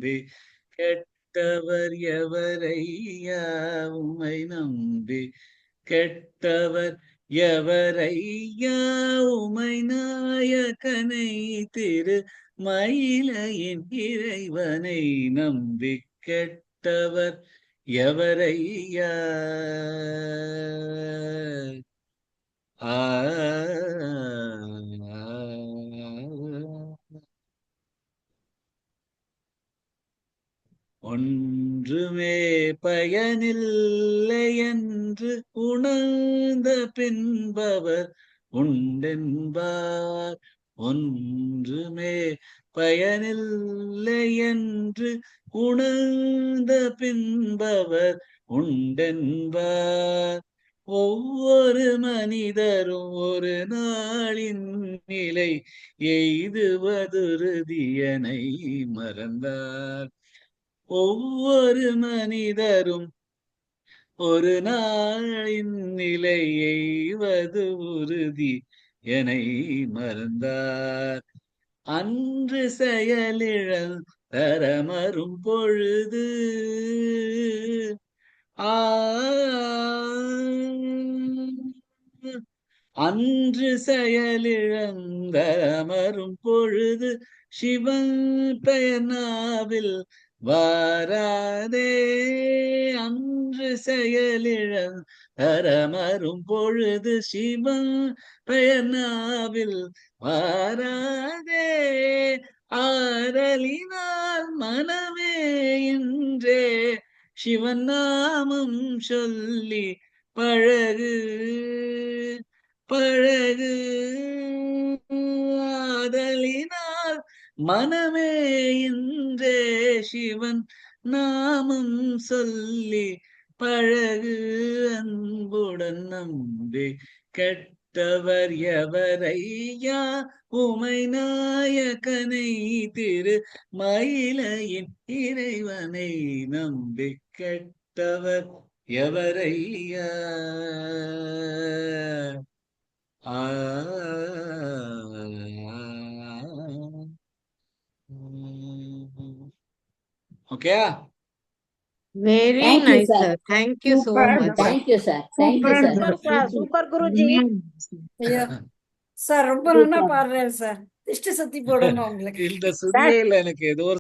நம்பி கெட்டவர் எவரையா உமை நம்பி கெட்டவர் எவரையா உமை நாயகனை திரு மயிலையின் இறைவனை நம்பி கெட்டவர் எவரையா ஒன்றுமே பயனில்லை என்று உணர்ந்த பின்பவர் உண்டென்பார். ஒன்றுமே பயனில்லை என்று உணர்ந்த பின்பவர் உண்டென்பார். ஒவ்வொரு மனிதரும் ஒரு நாளின் நிலை எய்துவதுறுதியனை மறந்தார். ஒவ்வொரு மனிதரும் ஒரு நாளின் நிலை எய்வது உறுதி எனை மறந்தார். அன்று செயலிழல் தரமரும் பொழுது அன்று செயலிழந்தமரும் பொழுது சிவன் பெயர் நாவில் வாராதே. அன்று செயலிழந்தமரும் பொழுது சிவன் பெயர் நாவில் வாராதே. ஆரலினால் மனமே இன்றே சிவன் நாமம் சொல்லி பழகு பழகு. ஆதலினால் மனமே இன்றே சிவன் நாமம் சொல்லி பழகு. அன்புடன் நம்பி கெட்டவர் எவரையா உமை நாயகனை திரு மயிலையின் இறைவனை நம்பி கெட்டவர் எவரையா. Okay, Very Thank you, nice, sir. sir. Thank you so Super, much. Thank you, sir. Thank you, sir. super, sir. Super, Guruji. ஐயோ சார் ரொம்ப நல்லா பாடுறாரு சார். திஷ்டி சுத்தி போடணும் உங்களுக்கு இந்த சுதியே இல்ல எனக்கு ஏதோ